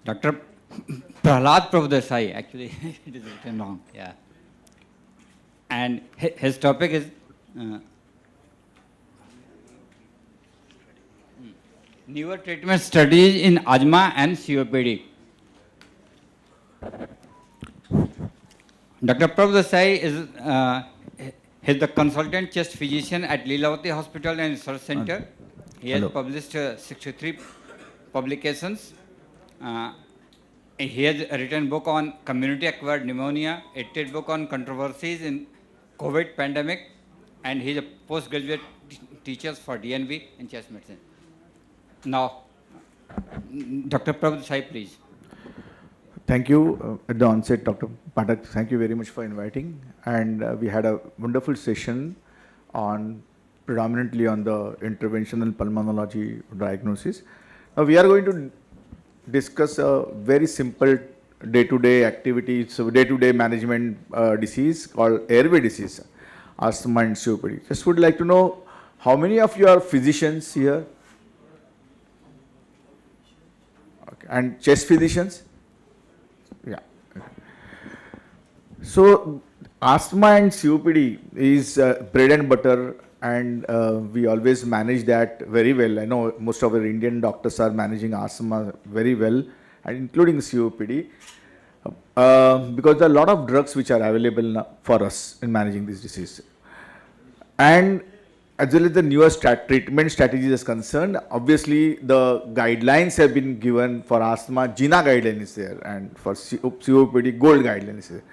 Dr. Pralhad Prabhudesai, actually, it is written wrong, yeah. And his topic is newer treatment studies in asthma and COPD. Dr. Prabhudesai is the consultant chest physician at Leelavati Hospital and Research Center. He has published 63 publications. He has written book on community-acquired pneumonia, a TED book on controversies in COVID pandemic, and he is a postgraduate teacher for DNV in chest medicine. Now, Dr. Prabhudesai, please. Thank you. At the onset, Dr. Pathak, thank you very much for inviting. And we had a wonderful session on predominantly on the interventional pulmonology diagnosis. Now we are going to discuss a very simple day-to-day activity, so day-to-day management disease called airway disease, asthma and COPD. Just would like to know how many of you are physicians here? Okay. And chest physicians? Yeah. So asthma and COPD is bread and butter, and we always manage that very well. I know most of our Indian doctors are managing asthma very well, and including COPD, because there are a lot of drugs which are available now for us in managing this disease. And as well as the newest treatment strategies is concerned, obviously the guidelines have been given for asthma. GINA guideline is there, and for COPD, GOLD guideline is there.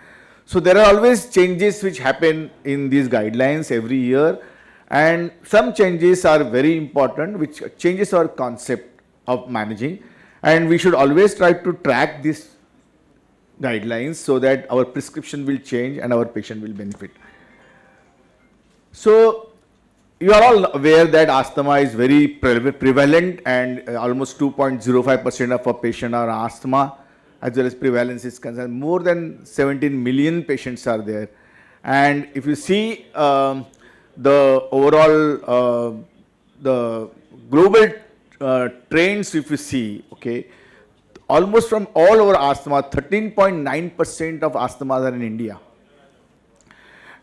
So there are always changes which happen in these guidelines every year, and some changes are very important, which changes our concept of managing, and we should always try to track these guidelines so that our prescription will change and our patient will benefit. So you are all aware that asthma is very prevalent, and almost 2.05% of our patients are asthma. As well as prevalence is concerned, more than 17 million patients are there. And if you see the overall, the global trends, if you see, okay, almost from all over asthma, 13.9% of asthmas are in India.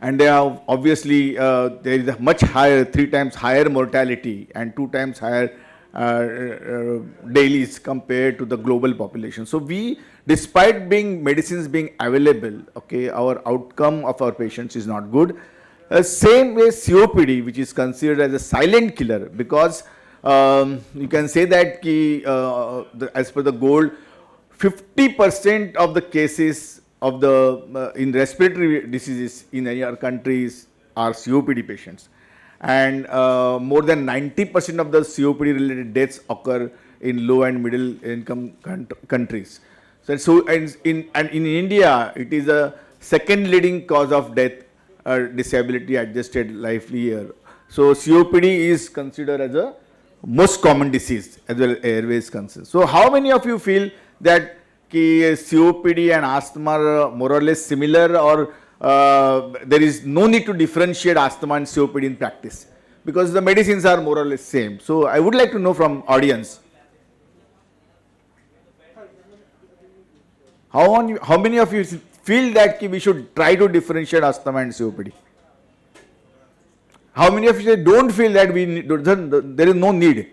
And they are obviously, there is a much higher, 3 times higher mortality and 2 times higher dailies compared to the global population. So we, despite medicines being available, okay, our outcome of our patients is not good. Same way COPD, which is considered as a silent killer, because you can say that as per the GOLD, 50% of the cases of the in respiratory diseases in our countries are COPD patients. And more than 90% of the COPD related deaths occur in low and middle income countries. So in India, it is a second leading cause of death, disability adjusted life year. So COPD is considered as a most common disease as well as airways concern. So how many of you feel that COPD and asthma are more or less similar, or there is no need to differentiate asthma and COPD in practice, because the medicines are more or less same? So I would like to know from audience, how many of you feel that we should try to differentiate asthma and COPD? How many of you don't feel that there is no need?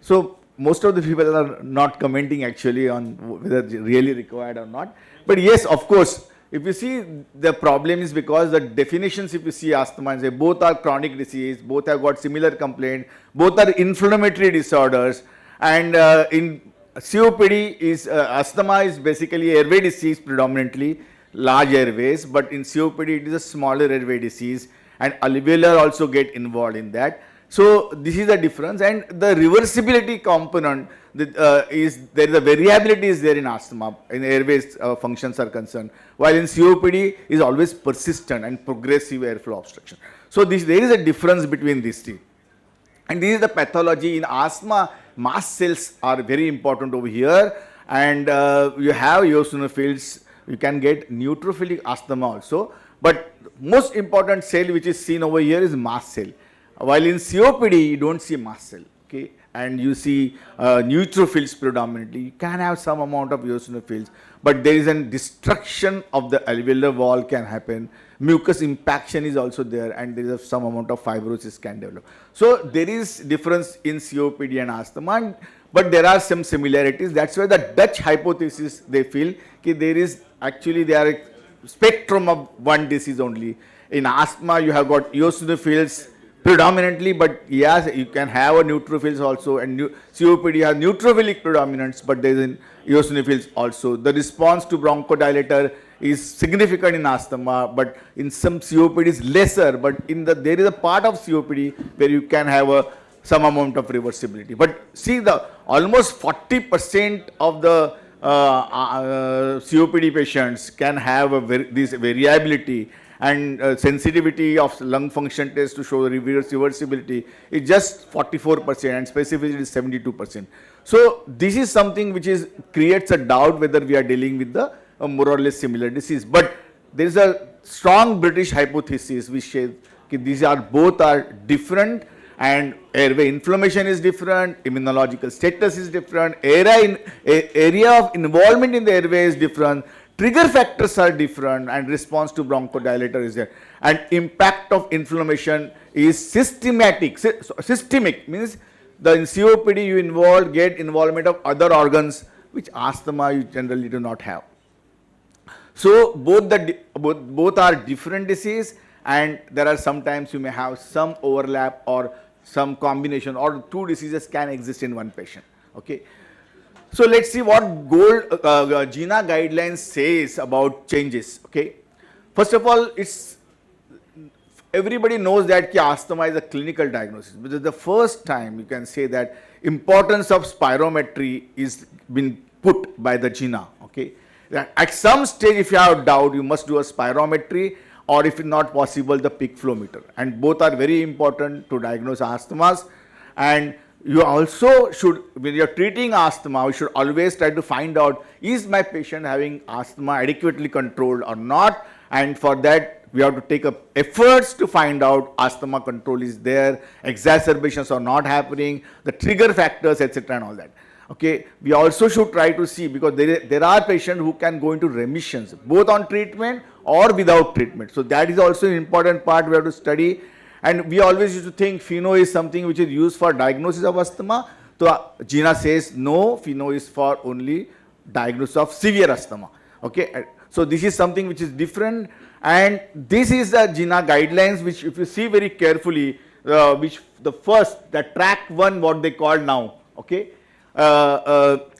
So most of the people are not commenting actually on whether it's really required or not. But yes, of course, if you see, the problem is because the definitions, if you see asthma and say both are chronic disease, both have got similar complaint, both are inflammatory disorders, and in COPD is asthma is basically airway disease predominantly, large airways, but in COPD it is a smaller airway disease, and alveolar also get involved in that. So this is the difference, and the reversibility component is there. The variability is there in asthma, in airways functions are concerned, while in COPD is always persistent and progressive airflow obstruction. So there is a difference between these two, and this is the pathology in asthma. Mast cells are very important over here, and you have eosinophils. You can get neutrophilic asthma also, but most important cell which is seen over here is mast cell. While in COPD, you don't see mast cell. okay, and you see neutrophils predominantly, you can have some amount of eosinophils, but there is a destruction of the alveolar wall can happen. Mucus impaction is also there, and there is some amount of fibrosis can develop. So there is difference in COPD and asthma, but there are some similarities. That's why the Dutch hypothesis, they feel that there is actually there are a spectrum of one disease only. In asthma, you have got eosinophils predominantly, but yes, you can have a neutrophils also, and COPD has neutrophilic predominance, but there is eosinophils also. The response to bronchodilator is significant in asthma, but in some COPD is lesser, but in there is a part of COPD where you can have some amount of reversibility. But see, the almost 40% of the COPD patients can have this variability, and sensitivity of lung function test to show reversibility is just 44%, and specificity is 72%. So this is something which creates a doubt whether we are dealing with the more or less similar disease. But there is a strong British hypothesis which says these are both are different, and airway inflammation is different, immunological status is different, area of involvement in the airway is different, trigger factors are different, and response to bronchodilator is there, and impact of inflammation is systemic means in COPD you get involvement of other organs which asthma you generally do not have. So both are different disease, and there are sometimes you may have some overlap or some combination, or two diseases can exist in one patient. Okay. So let's see what GINA guidelines says about changes. Okay. First of all, everybody knows that asthma is a clinical diagnosis, but this is the first time you can say that importance of spirometry is been put by the GINA. Okay. At some stage, if you have doubt, you must do a spirometry, or if not possible, the peak flow meter, and both are very important to diagnose asthmas. And you also should, when you are treating asthma, you should always try to find out, is my patient having asthma adequately controlled or not, and for that we have to take up efforts to find out asthma control is there, exacerbations are not happening, the trigger factors, etc. and all that. Okay. We also should try to see, because there are patients who can go into remissions both on treatment or without treatment. So that is also an important part we have to study. And we always used to think FeNO is something which is used for diagnosis of asthma. So GINA says no, FeNO is for only diagnosis of severe asthma. Okay. So this is something which is different, and this is the GINA guidelines, which if you see very carefully, which the track 1, what they call now, okay,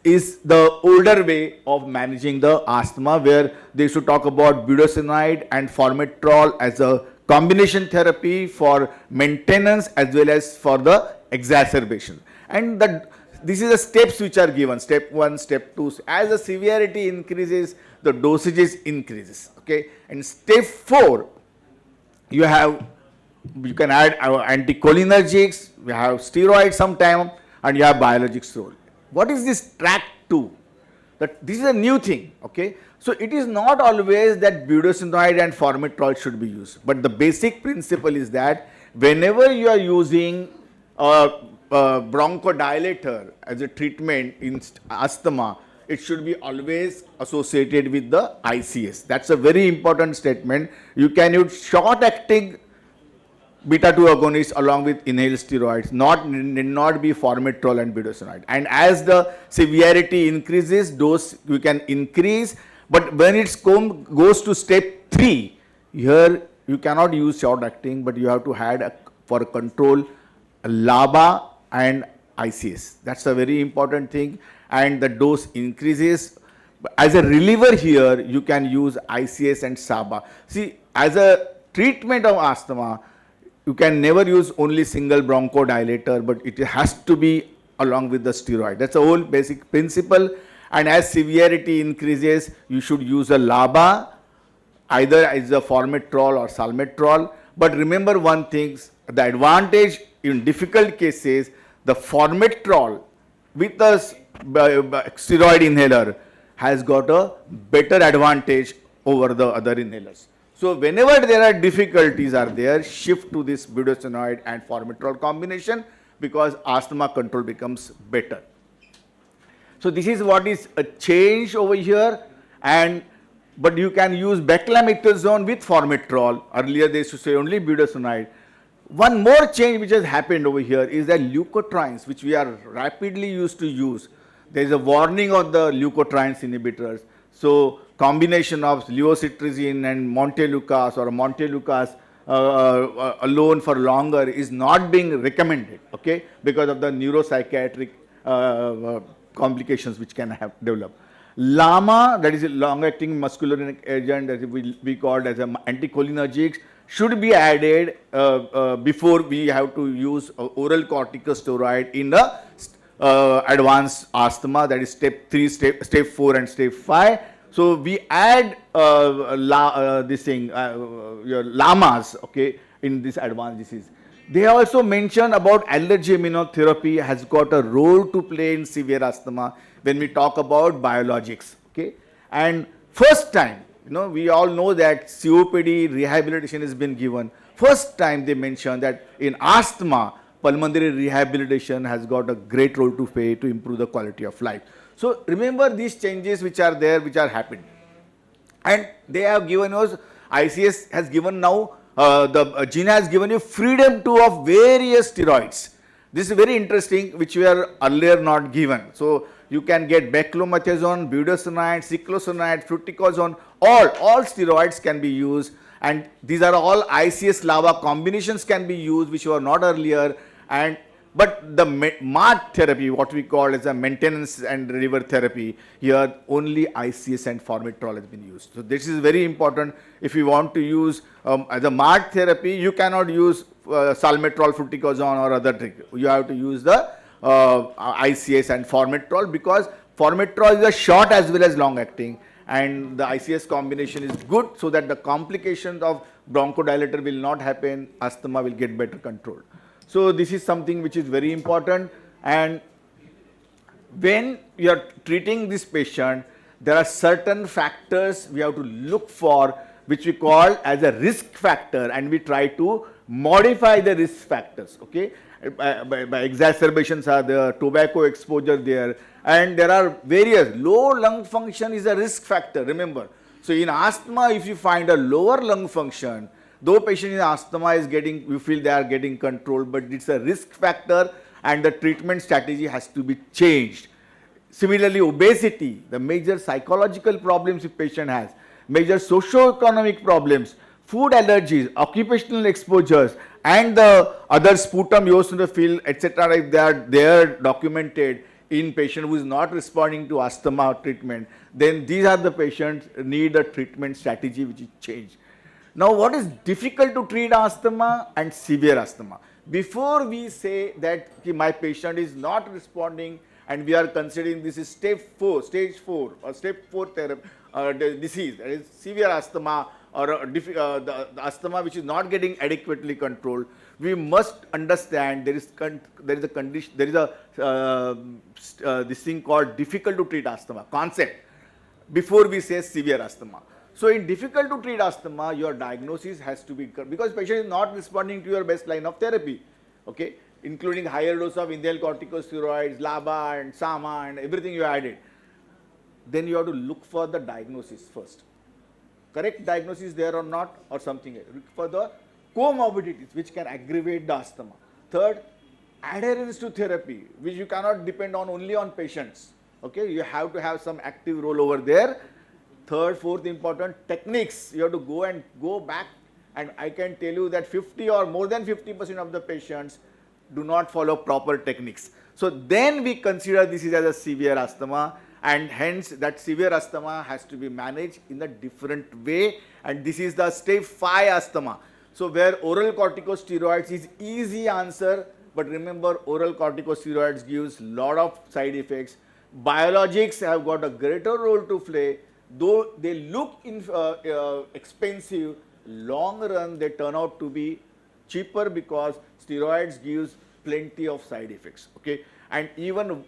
is the older way of managing the asthma, where they should talk about budesonide and formoterol as a combination therapy for maintenance as well as for the exacerbation. And this is the steps which are given, step 1, step 2. As the severity increases, the dosages increases. Okay. And step 4, you can add anticholinergics, we have steroids sometime, and you have biologics role. What is this track 2? This is a new thing. Okay. So it is not always that budesonide and formoterol should be used, but the basic principle is that whenever you are using a bronchodilator as a treatment in asthma, it should be always associated with the ICS. That's a very important statement. You can use short-acting beta-2 agonists along with inhaled steroids, need not be formoterol and budesonide. And as the severity increases, dose you can increase. But when it goes to step 3, here you cannot use short-acting, but you have to add for control LABA and ICS. That's a very important thing, and the dose increases. As a reliever here, you can use ICS and SABA. See, as a treatment of asthma, you can never use only single bronchodilator, but it has to be along with the steroid. That's the whole basic principle. And as severity increases, you should use a LABA, either as a formoterol or salmeterol. But remember one thing, the advantage in difficult cases, the formoterol with a steroid inhaler has got a better advantage over the other inhalers. So whenever there are difficulties are there, shift to this budesonide and formoterol combination. because asthma control becomes better. So this is what is a change over here, but you can use beclometasone with formoterol. Earlier they used to say only budesonide. One more change which has happened over here is that leukotrienes, which we are rapidly used to use, there is a warning of the leukotrienes inhibitors. So combination of leocitrizine and montelukast or montelukast alone for longer is not being recommended, okay, because of the neuropsychiatric complications which can have developed. LAMA, that is a long-acting muscarinic agent that we called as an anticholinergics, should be added before we have to use oral corticosteroid in the advanced asthma, that is step 3, step 4 and step 5. So we add your LAMAs, okay, in this advanced disease. They also mentioned about allergy immunotherapy has got a role to play in severe asthma when we talk about biologics, okay. And first time, we all know that COPD rehabilitation has been given. First time they mentioned that in asthma, pulmonary rehabilitation has got a great role to play to improve the quality of life. So remember these changes which are there, which are happening. And they have given us, ICS has given now, GINA has given you freedom to of various steroids. This is very interesting, which were earlier not given. So you can get beclometasone, budesonide, cyclosonide, fluticasone, all steroids can be used, and these are all ICS-LAVA combinations can be used, which were not earlier. But the MART therapy, what we call as a maintenance and reliever therapy, here only ICS and formoterol has been used. So this is very important. If you want to use as a MART therapy, you cannot use salmeterol, fluticasone or other drug. You have to use the ICS and formoterol, because formoterol is a short as well as long acting, and the ICS combination is good so that the complications of bronchodilator will not happen, asthma will get better controlled. So this is something which is very important, and when you are treating this patient, there are certain factors we have to look for, which we call as a risk factor, and we try to modify the risk factors, okay. By exacerbations are there, tobacco exposure there, and there are various. Low lung function is a risk factor, remember. So in asthma, if you find a lower lung function, though patient in asthma is getting, you feel they are getting controlled, but it's a risk factor and the treatment strategy has to be changed. Similarly, obesity, the major psychological problems the patient has, major socio-economic problems, food allergies, occupational exposures, and the other sputum, eosinophil, etc., if they are documented in patient who is not responding to asthma treatment, then these are the patients need a treatment strategy which is changed. Now, what is difficult to treat asthma and severe asthma? Before we say that my patient is not responding and we are considering this is stage 4 or step 4 therapy, disease, that is severe asthma or the asthma which is not getting adequately controlled, we must understand there is a condition, there is a this thing called difficult to treat asthma concept before we say severe asthma. So in difficult to treat asthma, your diagnosis has to be, because patient is not responding to your best line of therapy, okay, including higher dose of inhaled corticosteroids, LABA and SAMA and everything you added. Then you have to look for the diagnosis first. Correct diagnosis there or not, or something else. Look for the comorbidities which can aggravate the asthma. Third, adherence to therapy, which you cannot depend on only on patients. Okay, you have to have some active role over there. Third, fourth important, techniques. You have to go back, and I can tell you that 50 or more than 50% of the patients do not follow proper techniques. So then we consider this is as a severe asthma, and hence that severe asthma has to be managed in a different way, and this is the step 5 asthma. So where oral corticosteroids is easy answer, but remember oral corticosteroids gives lot of side effects. Biologics have got a greater role to play, though they look expensive, long run they turn out to be cheaper because steroids gives plenty of side effects, okay. And even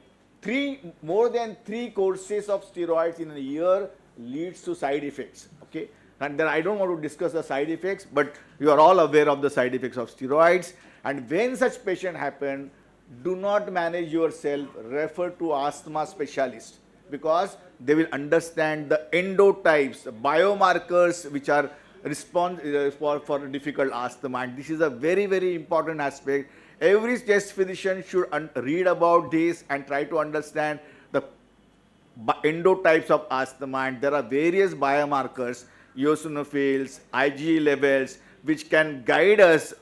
more than 3 courses of steroids in a year leads to side effects, okay. And then I don't want to discuss the side effects, but you are all aware of the side effects of steroids. And when such patient happen, do not manage yourself, refer to asthma specialist, because they will understand the endotypes, the biomarkers which are for difficult asthma, and this is a very, very important aspect. Every chest physician should read about this and try to understand the endotypes of asthma, and there are various biomarkers, eosinophils, IgE levels, which can guide us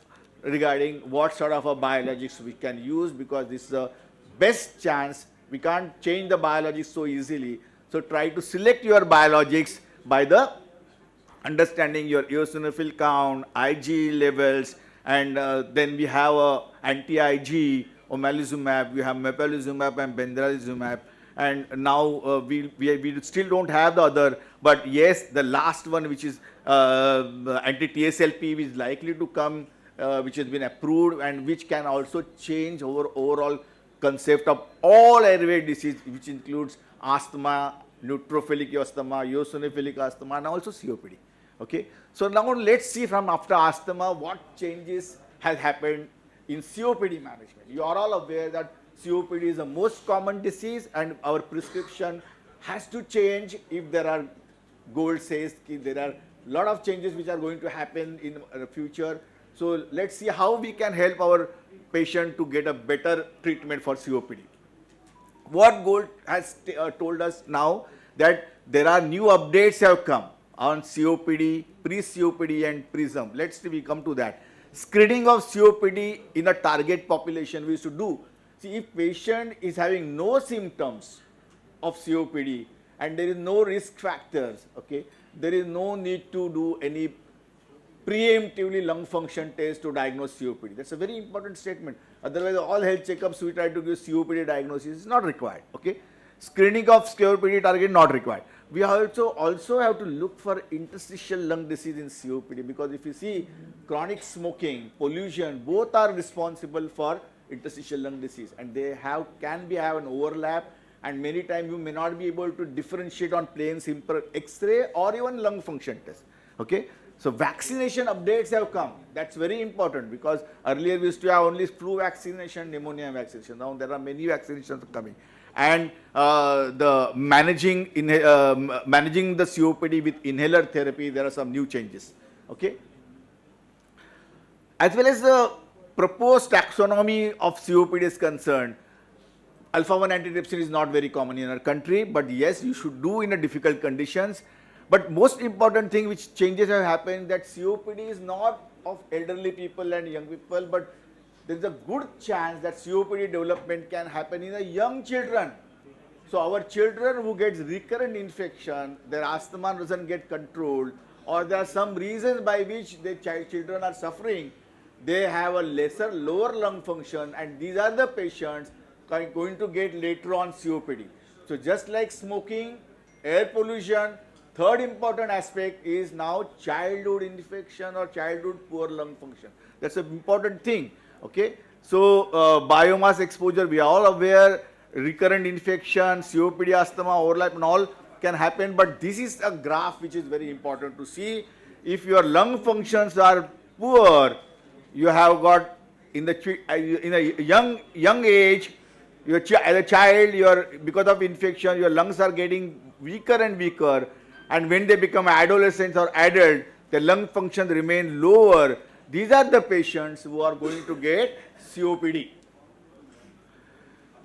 regarding what sort of a biologics we can use, because this is the best chance. We can't change the biologics so easily. So try to select your biologics by the understanding your eosinophil count, IgE levels, and then we have anti-IgE, omalizumab, we have mepolizumab and benralizumab, and now we still don't have the other, but yes, the last one, which is anti-TSLP, is likely to come, which has been approved, and which can also change our overall concept of all airway disease, which includes asthma, neutrophilic asthma, eosinophilic asthma, and also COPD. Okay, so now let's see from after asthma what changes has happened in COPD management. You are all aware that COPD is the most common disease, and our prescription has to change if there are, Gold says there are a lot of changes which are going to happen in the future. So let's see how we can help our patient to get a better treatment for COPD. What Gold has told us now, that there are new updates have come on COPD, pre-COPD and PRISM. Let's see, we come to that. Screening of COPD in a target population we used to do. See, if patient is having no symptoms of COPD and there is no risk factors, okay, there is no need to do any preemptively lung function test to diagnose COPD. That's a very important statement. Otherwise, all health checkups we try to give COPD diagnosis is not required. Okay, screening of COPD target not required. We also have to look for interstitial lung disease in COPD, because if you see chronic smoking, pollution, both are responsible for interstitial lung disease, and they have an overlap, and many times you may not be able to differentiate on plain simple X-ray or even lung function test. Okay, so vaccination updates have come. That's very important, because earlier we used to have only flu vaccination, pneumonia vaccination. Now there are many vaccinations coming, and the managing the COPD with inhaler therapy, there are some new changes. Okay, as well as the proposed taxonomy of COPD is concerned, alpha-1 antitrypsin is not very common in our country, but yes, you should do in a difficult conditions. But most important thing which changes have happened, that COPD is not of elderly people and young people, but there is a good chance that COPD development can happen in the young children. So our children who gets recurrent infection, their asthma doesn't get controlled, or there are some reasons by which the children are suffering, they have a lower lung function, and these are the patients going to get later on COPD. So just like smoking, air pollution, third important aspect is now childhood infection or childhood poor lung function. That's an important thing. Okay, so biomass exposure, we are all aware, recurrent infection, COPD, asthma, overlap and all can happen, but this is a graph which is very important to see. If your lung functions are poor, you have got in a young age, as a child, because of infection, your lungs are getting weaker and weaker, and when they become adolescents or adult, the lung function remain lower. These are the patients who are going to get COPD.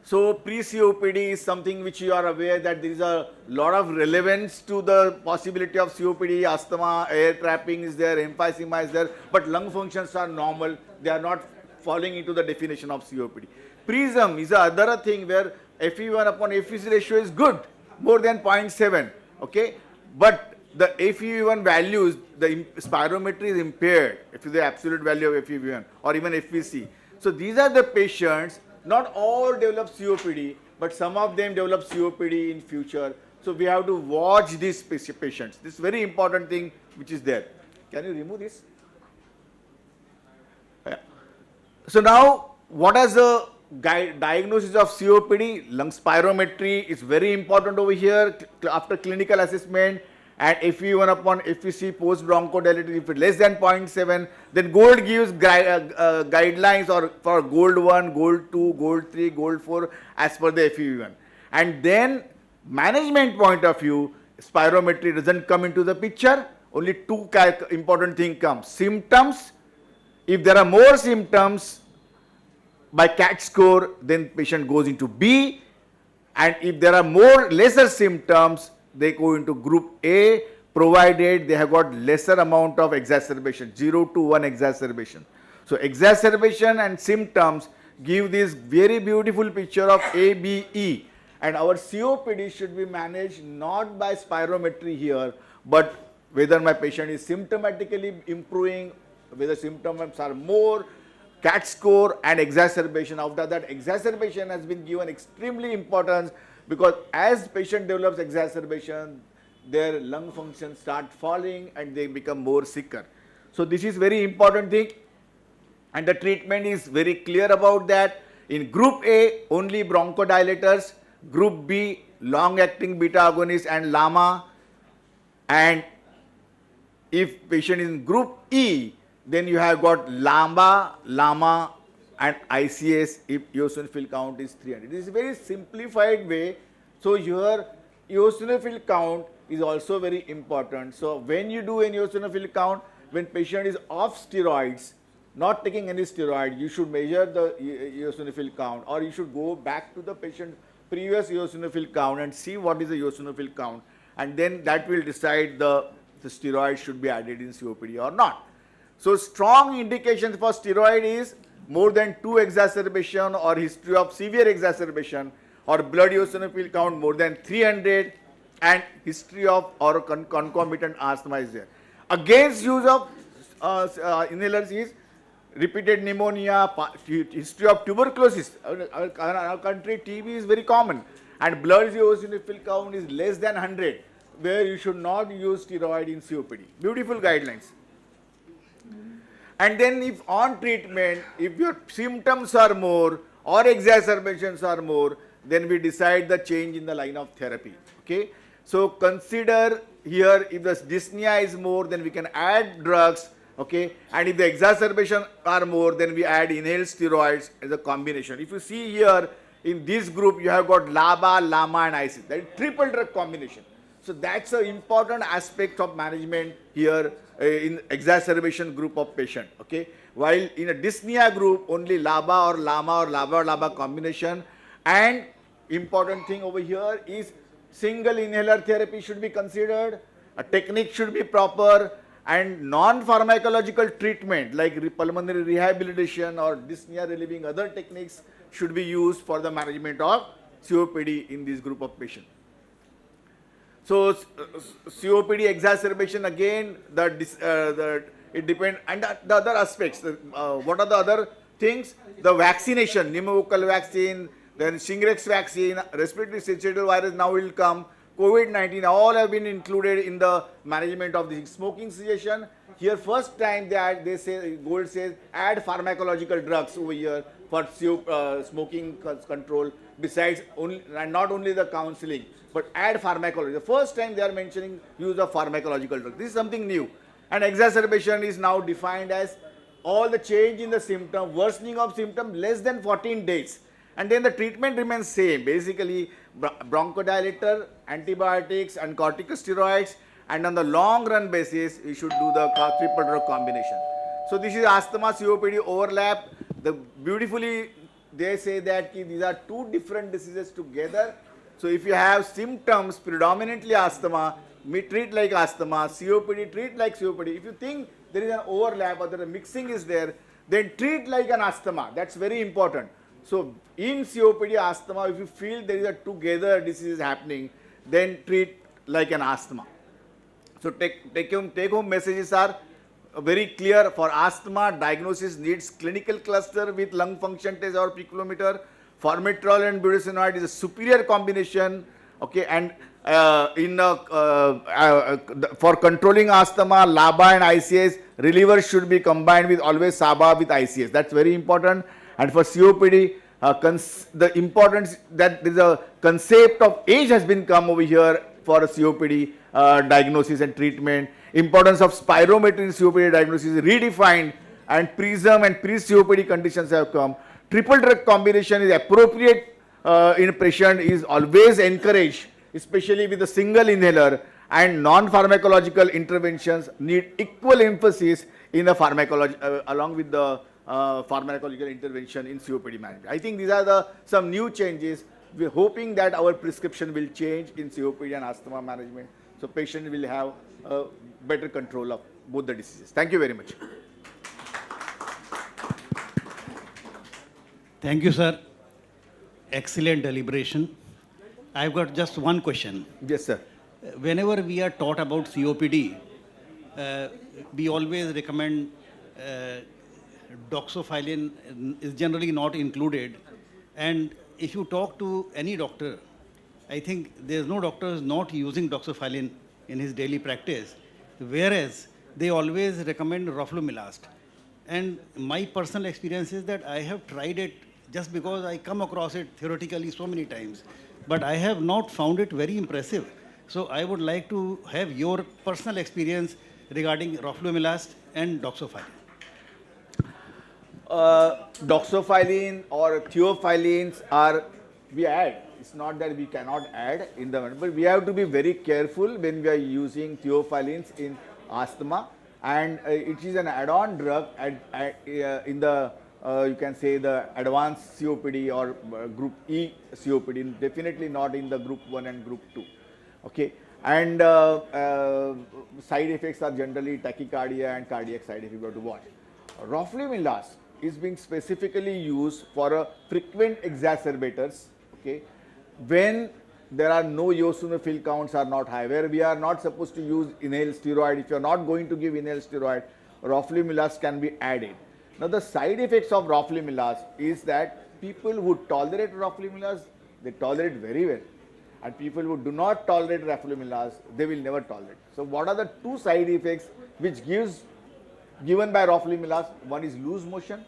So pre-COPD is something which you are aware that there is a lot of relevance to the possibility of COPD, asthma, air trapping is there, emphysema is there, but lung functions are normal. They are not falling into the definition of COPD. PRISM is the other thing where FEV1 upon FVC ratio is good, more than 0.7. Okay, but the FEV1 values, the spirometry is impaired, if the absolute value of FEV1 or even FVC. So these are the patients, not all develop COPD, but some of them develop COPD in future. So we have to watch these patients. This is very important thing which is there. Can you remove this? Yeah. So now, what is the diagnosis of COPD? Lung spirometry is very important over here after clinical assessment, and FEV1 upon FVC post bronchodilator, if it's less than 0.7, then gold gives guidelines or for gold 1, gold 2, gold 3, gold 4 as per the FEV1. And then management point of view, spirometry doesn't come into the picture. Only two important things come. Symptoms. If there are more symptoms by CAT score, then patient goes into B. And if there are more lesser symptoms, they go into group A, provided they have got lesser amount of exacerbation, 0 to 1 exacerbation. So exacerbation and symptoms give this very beautiful picture of A, B, E. And our COPD should be managed not by spirometry here, but whether my patient is symptomatically improving, whether symptoms are more, CAT score and exacerbation. After that, exacerbation has been given extremely importance, because as patient develops exacerbation, their lung function start falling and they become more sicker. So this is very important thing, and the treatment is very clear about that. In group A, only bronchodilators, group B, long-acting beta agonists and LAMA, and if patient is in group E, then you have got LAMA and ICS if eosinophil count is 300. This is a very simplified way. So here eosinophil count is also very important. So when you do an eosinophil count, when patient is off steroids, not taking any steroid, you should measure the eosinophil count, or you should go back to the patient previous eosinophil count and see what is the eosinophil count, and then that will decide the steroid should be added in COPD or not. So strong indications for steroid is more than 2 exacerbation or history of severe exacerbation, or blood eosinophil count more than 300, and history of or concomitant asthma is there. Against use of inhalers is repeated pneumonia, history of tuberculosis. Our country TB is very common, and blood eosinophil count is less than 100, where you should not use steroid in COPD. Beautiful guidelines. And then if on treatment, if your symptoms are more or exacerbations are more, then we decide the change in the line of therapy. Okay. So consider here, if the dyspnea is more, then we can add drugs. Okay. And if the exacerbation are more, then we add inhaled steroids as a combination. If you see here in this group, you have got LABA, LAMA and ICS. That is triple drug combination. So that's an important aspect of management here in exacerbation group of patient. Okay. While in a dyspnea group, only LABA or LAMA or LABA or LABA combination. And important thing over here is single inhaler therapy should be considered, a technique should be proper, and non-pharmacological treatment like pulmonary rehabilitation or dyspnea relieving other techniques should be used for the management of COPD in this group of patients. So COPD exacerbation, again, it depends, and the other aspects. What are the other things? The vaccination, pneumococcal vaccine, then Shingrix vaccine, respiratory syncytial virus now will come, COVID-19, all have been included in the management of the smoking cessation. Here first time they say, Gold says, add pharmacological drugs over here for smoking control, besides only, and not only the counseling, but add pharmacology. The first time they are mentioning use of pharmacological drugs. This is something new. And exacerbation is now defined as all the change in the symptom, worsening of symptom less than 14 days. And then the treatment remains same, basically bronchodilator, antibiotics and corticosteroids, and on the long run basis, we should do the triple drug combination. So this is asthma COPD overlap. Beautifully, they say that these are two different diseases together. So if you have symptoms predominantly asthma, we treat like asthma, COPD treat like COPD. If you think there is an overlap or the mixing is there, then treat like an asthma. That's very important. So in COPD asthma, if you feel there is a together disease happening, then treat like an asthma. So take home messages are very clear. For asthma, diagnosis needs clinical cluster with lung function test or picometer. Formoterol and budesonide is a superior combination. Okay, and for controlling asthma, LABA and ICS, relievers should be combined with always SABA with ICS. That's very important. And for COPD, the importance that there is a concept of age has been come over here for COPD, diagnosis and treatment. Importance of spirometry in COPD diagnosis is redefined, and PRISM and pre-COPD conditions have come. Triple drug combination is appropriate in a patient, is always encouraged, especially with a single inhaler, and non-pharmacological interventions need equal emphasis in a along with the pharmacological intervention in COPD management. I think these are some new changes. We're hoping that our prescription will change in COPD and asthma management, so patient will have better control of both the diseases. Thank you very much. Thank you, sir. Excellent deliberation. I've got just one question. Yes, sir. Whenever we are taught about COPD, we always recommend doxycycline is generally not included. And if you talk to any doctor, I think there's no doctor who's not using doxycycline in his daily practice, whereas they always recommend roflumilast. And my personal experience is that I have tried it just because I come across it theoretically so many times, but I have not found it very impressive. So I would like to have your personal experience regarding roflumilast and doxycycline. Doxycycline or theophylline are, we add. It's not that we cannot add in the, but we have to be very careful when we are using theophylline in asthma, and it is an add-on drug in the you can say the advanced COPD or group E COPD, definitely not in the group 1 and group 2. Okay, and side effects are generally tachycardia and cardiac side effects you have to watch. Roflumilast is being specifically used for frequent exacerbators, okay, when there are no eosinophil counts are not high, where we are not supposed to use inhaled steroid. If you are not going to give inhaled steroid, roflumilast can be added. Now the side effects of roflumilast is that people who tolerate roflumilast, they tolerate very well, and people who do not tolerate roflumilast, they will never tolerate. So what are the two side effects which given by roflumilast? One is loose motion.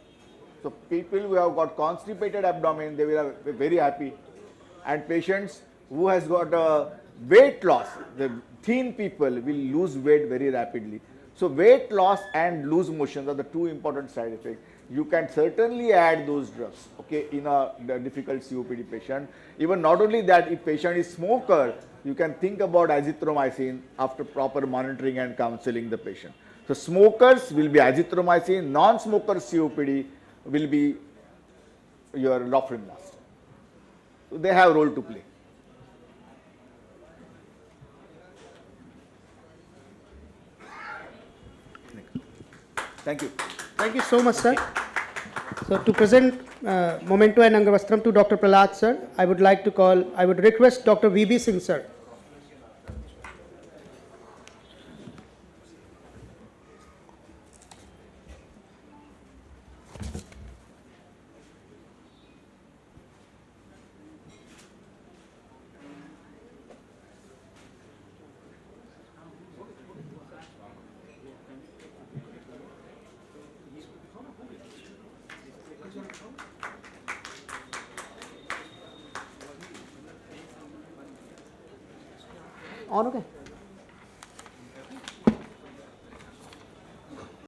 So people who have got constipated abdomen, they will be very happy, and patients who has got a weight loss, the thin people will lose weight very rapidly. So weight loss and loose motions are the two important side effects. You can certainly add those drugs, okay, in a difficult COPD patient. Even not only that, if patient is smoker, you can think about azithromycin after proper monitoring and counseling the patient. So smokers will be azithromycin, non-smoker COPD will be your roflumilast. So they have a role to play. Thank you. Thank you so much, sir. So to present Memento and Angavastram to Dr. Pralhad, sir, I would request Dr. V.B. Singh, sir. On okay.